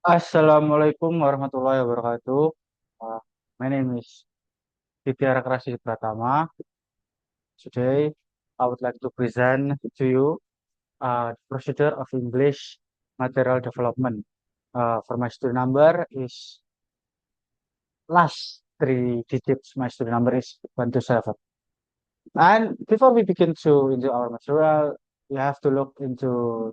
Assalamualaikum warahmatullahi wabarakatuh. Uh, my name is Ditya Rakrasi Pratama. Today, I would like to present to you the procedure of English material development. For my student number is last three digits. My student number is 127. And before we begin to into our material, we have to look into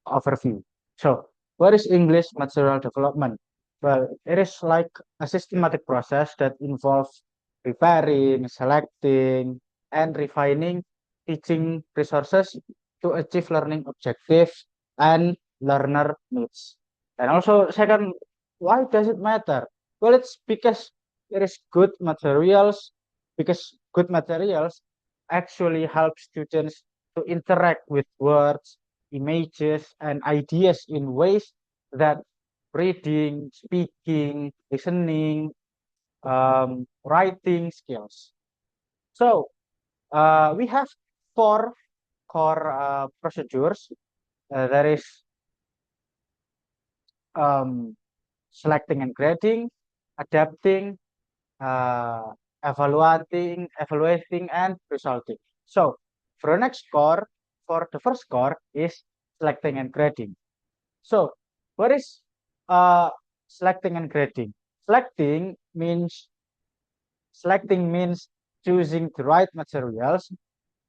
overview. So, what is English material development? Well, it is like a systematic process that involves preparing, selecting, and refining teaching resources to achieve learning objectives and learner needs. And also, second, why does it matter? Well, it's because it is good materials, because good materials actually help students to interact with words, images, and ideas in ways that reading, speaking, listening, writing skills. So we have four core procedures. That is um, selecting and grading, adapting, uh, evaluating, and resulting. So for the next score, for the first score is selecting and grading. So what is uh, selecting and grading? Selecting means selecting means choosing the right materials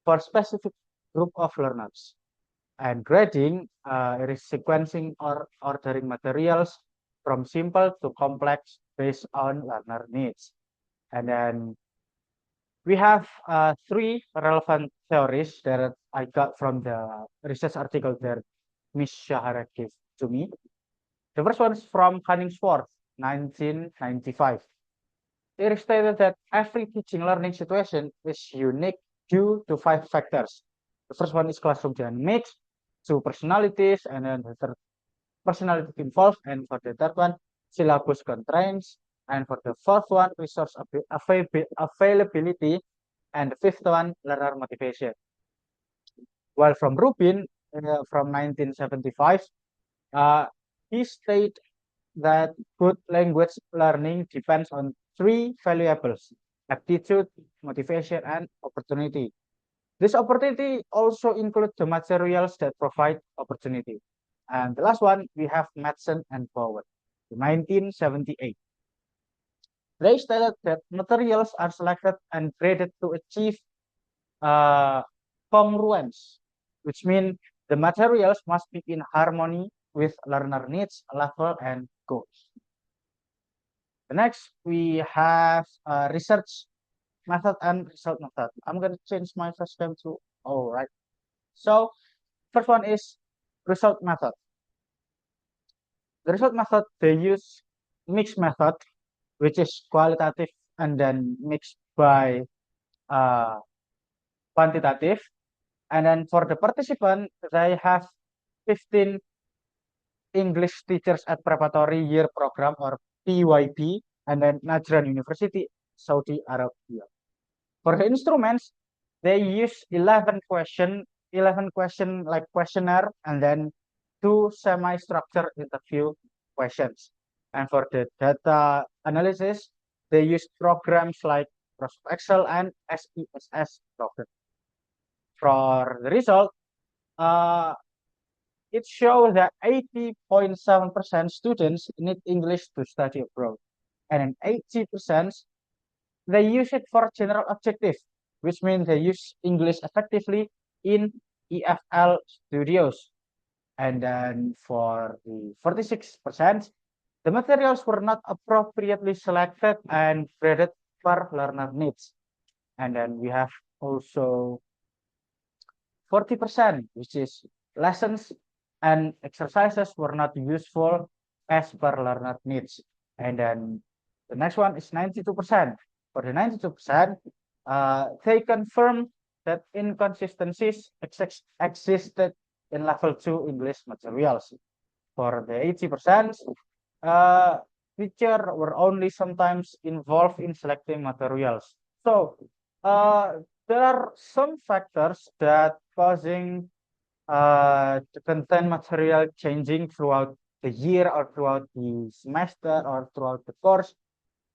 for specific group of learners. And grading it is sequencing or ordering materials from simple to complex based on learner needs. And then we have three relevant theories that I got from the research article that Miss Shahara gave to me. The first one is from Cunningsworth, 1995. It is stated that every teaching learning situation is unique due to five factors. The first one is classroom dynamics, two personalities, and then the third personality involved, and for the third one, syllabus constraints, and for the fourth one, resource availability, and the fifth one, learner motivation. While from Rubin, from 1975, uh, he stated that good language learning depends on three variables: aptitude, motivation, and opportunity. This opportunity also includes the materials that provide opportunity. And the last one, we have Madsen and Bowen, 1978. They stated that materials are selected and graded to achieve uh, congruence, which means the materials must be in harmony with learner needs, level, and goals. The next, we have research method and result method. I'm going to change my first name to all right. So first one is result method. The result method, they use mixed method, which is qualitative and then mixed by uh, quantitative. And then for the participant, they have 15 English teachers at preparatory year program or PYP, and then Najran University, Saudi Arabia. For the instruments, they use 11 question like questionnaire, and then two semi-structured interview questions. And for the data analysis, they use programs like Microsoft Excel and SPSS program. For the result, uh, it shows that 80.7% students need English to study abroad, and in 80% they use it for general objective, which means they use English effectively in EFL studios. And then for the 46%, the materials were not appropriately selected and graded per learner needs. And then we have also 40%, which is lessons and exercises were not useful as per learner needs. And then the next one is 92%. For the 92%, they confirm that inconsistencies existed in level 2 English materials. For the 80%, uh, teachers were only sometimes involved in selecting materials. So uh, there are some factors that causing the content material changing throughout the year or throughout the semester or throughout the course,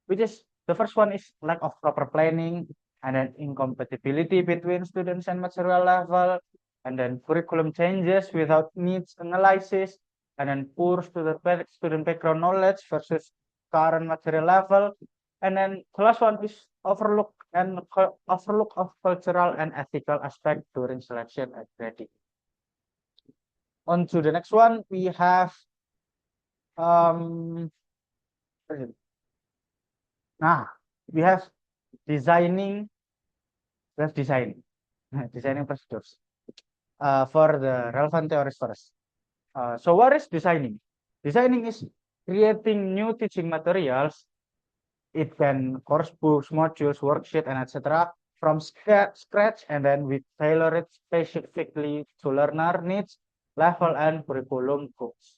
which is the first one is lack of proper planning, and then incompatibility between students and material level, and then curriculum changes without needs analysis, and then poor student background knowledge versus current material level, and then the last one is overlook of cultural and ethical aspect during selection and grading. On to the next one, we have um what is it? Nah, we have designing designing designing procedures for the relevant theories first. So what is designing? Designing is creating new teaching materials. It can course books, modules, worksheet, and etc. from scratch, and then we tailor it specifically to learner needs, level, and curriculum goals.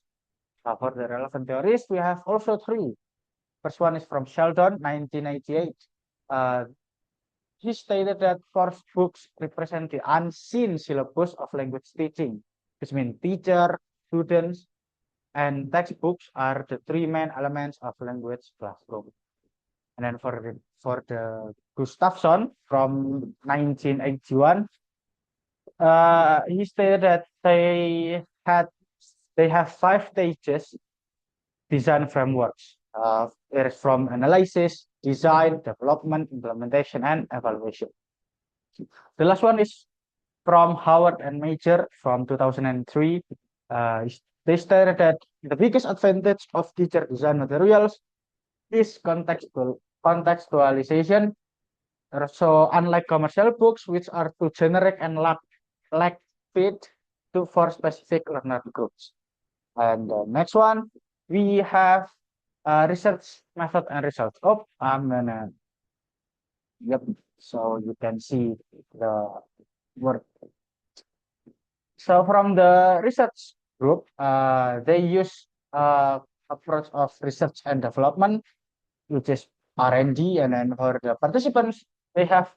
For the relevant theories, we have also three. First one is from Sheldon, 1988. Uh, he stated that course books represent the unseen syllabus of language teaching, which means teacher, students, and textbooks are the three main elements of language classroom. And then for the Gustafsson from 1981, he stated that they have 5 stages design frameworks. It is from analysis, design, development, implementation, and evaluation. The last one is from Howard and Major from 2003. They stated that the biggest advantage of teacher design materials is contextualization. So unlike commercial books, which are too generic and lack fit for specific learner groups. And the next one, we have research method and results. Oh, I'm gonna, yep. So you can see the word. So from the research group, they use approach of research and development, which is R&D, and then for the participants, they have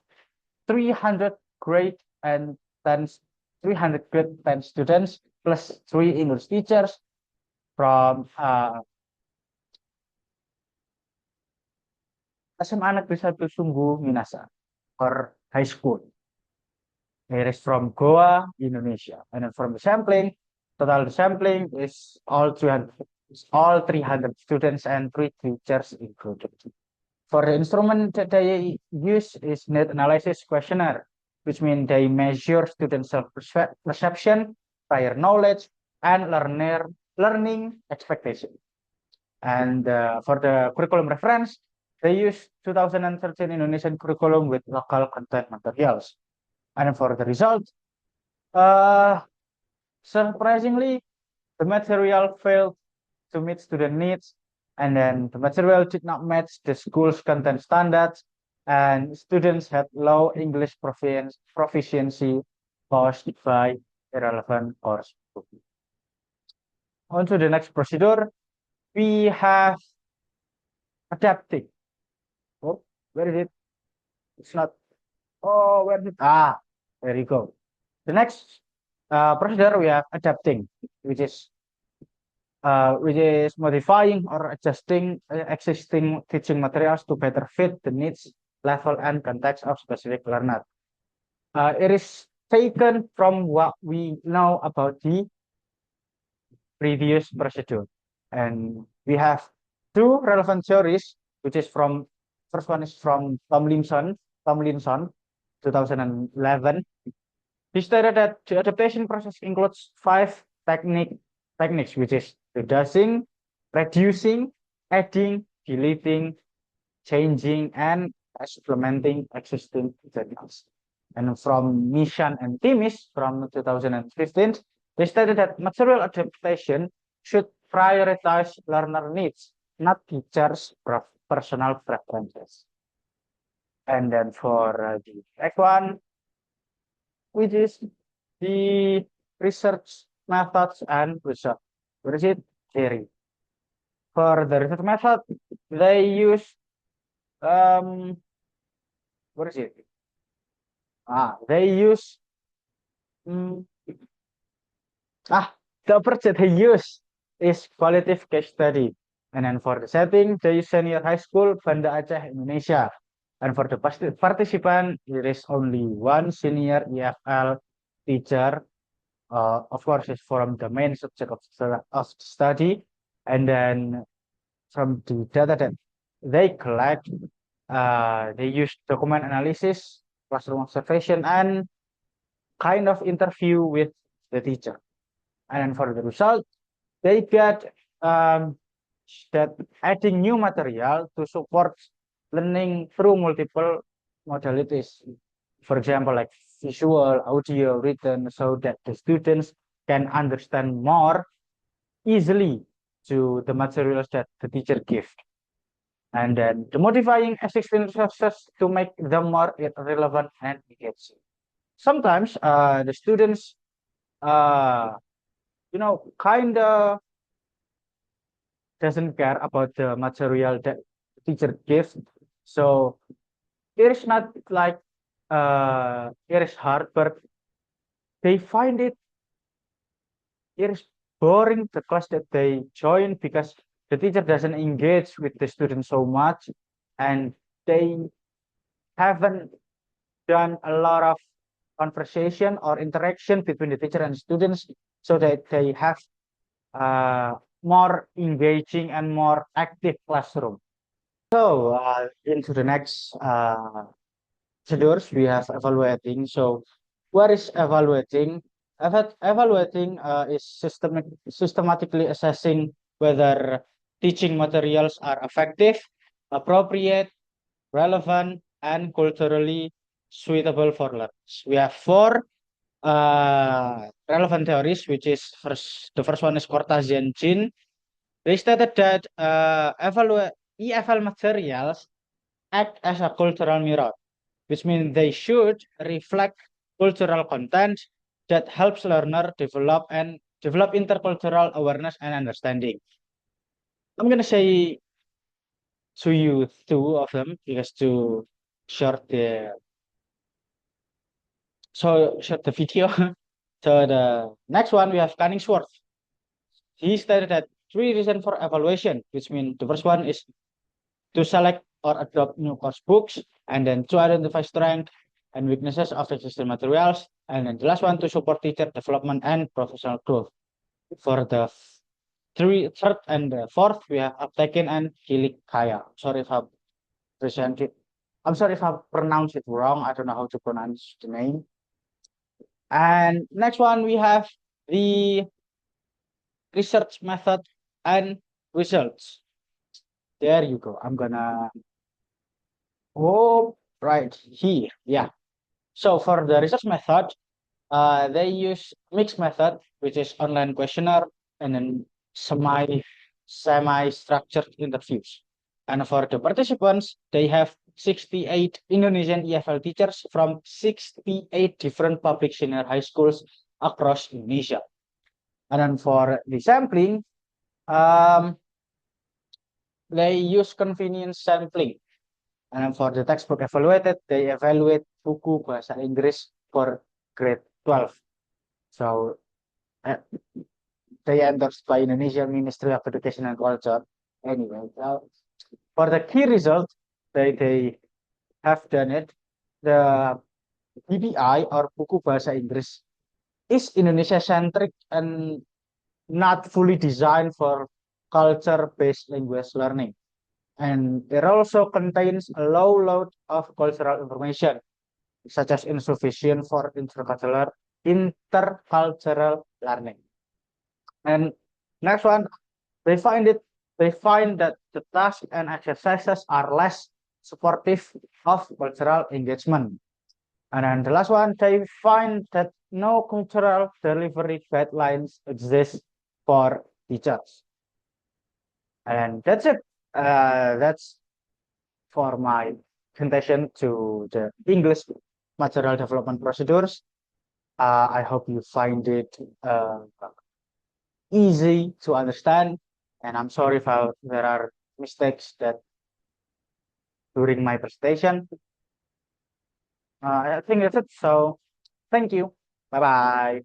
300 grade and 10 300 grade 10 students plus 3 English teachers from SMA Negeri 1 Sungguh Minasa or high school. It is from Goa, Indonesia. And then from the sampling, total sampling is all 300 students and 3 teachers included. For the instrument that they use is net analysis questionnaire, which means they measure student self-perception, prior knowledge, and learning expectation. And for the curriculum reference, they use 2013 Indonesian curriculum with local content materials. And for the result, surprisingly, the material failed to meet student needs, and then the material did not match the school's content standards, and students had low English proficiency caused by irrelevant course book. On to the next procedure, we have adapting. Oh, where is it? It's not. Oh, where is it? Ah, there you go. The next procedure we have adapting, which is modifying or adjusting existing teaching materials to better fit the needs, level, and context of specific learner. It is taken from what we know about the previous procedure. And we have 2 relevant theories, which is from, first one is from Tomlinson, 2011. He stated that the adaptation process includes 5 techniques, which is reducing, reducing, adding, deleting, changing, and supplementing existing materials. And from Mishan and Timis from 2015, they stated that material adaptation should prioritize learner needs, not teachers' personal preferences. And then for the next one, which is the research methods and result. What is it? Theory. For the research method, they use what is it? They use the approach that they use is qualitative case study. And then for the setting, they use senior high school, Banda Aceh, Indonesia. And for the participant, there is only one senior EFL teacher. Of course, it's from the main subject of study. And then from the data that they collect, they use document analysis, classroom observation, and kind of interview with the teacher. And for the result, they get um, that adding new material to support learning through multiple modalities. For example, like visual, audio, written, so that the students can understand more easily to the materials that the teacher gives. And then the modifying existing resources to make them more relevant and engaging. Sometimes the students, uh, kind of doesn't care about the material that the teacher gives. So it is not like it is hard, but they find it is boring the class that they join because the teacher doesn't engage with the students so much, and they haven't done a lot of conversation or interaction between the teacher and students, so that they have uh, more engaging and more active classroom. So into the next procedures, we have evaluating. So what is evaluating? Evaluating is systematically assessing whether teaching materials are effective, appropriate, relevant, and culturally suitable for learners. We have four relevant theories, which is the first one is Cortasian Gene. They stated that EFL materials act as a cultural mirror, which means they should reflect cultural content that helps learner develop intercultural awareness and understanding. I'm gonna say to you two of them because to short the short the video. So the next one we have Cunningsworth. He stated that three reasons for evaluation, which means the first one is to select or adopt new course books, and then to identify strengths and weaknesses of existing materials, and then the last one to support teacher development and professional growth. For the third and the fourth, we have Aptekin and Kilikaya. Sorry if I present it. I'm sorry if I pronounce it wrong. I don't know how to pronounce the name. And next one, we have the research method and results. There you go. I'm gonna, oh, right here. Yeah. So for the research method, they use mixed method, which is online questionnaire and then semi structured interviews. And for the participants, they have 68 Indonesian EFL teachers from 68 different public senior high schools across Indonesia. And then for the sampling, um, they use convenience sampling. And then for the textbook evaluated, they evaluate buku bahasa Inggris for grade 12. So uh, they endorsed by Indonesian Ministry of Education and Culture. Anyway, for the key result, they have done it. The BBI or buku bahasa Inggris is Indonesia centric and not fully designed for culture-based language learning. And it also contains a low load of cultural information, such as insufficient for intercultural learning. And next one, they find it they find that the tasks and exercises are less supportive of cultural engagement. And then the last one, they find that no cultural delivery guidelines exist for teachers. And that's it. That's for my presentation to the English material development procedures. I hope you find it easy to understand. And I'm sorry if there are mistakes that during my presentation. I think that's it. So thank you. Bye bye.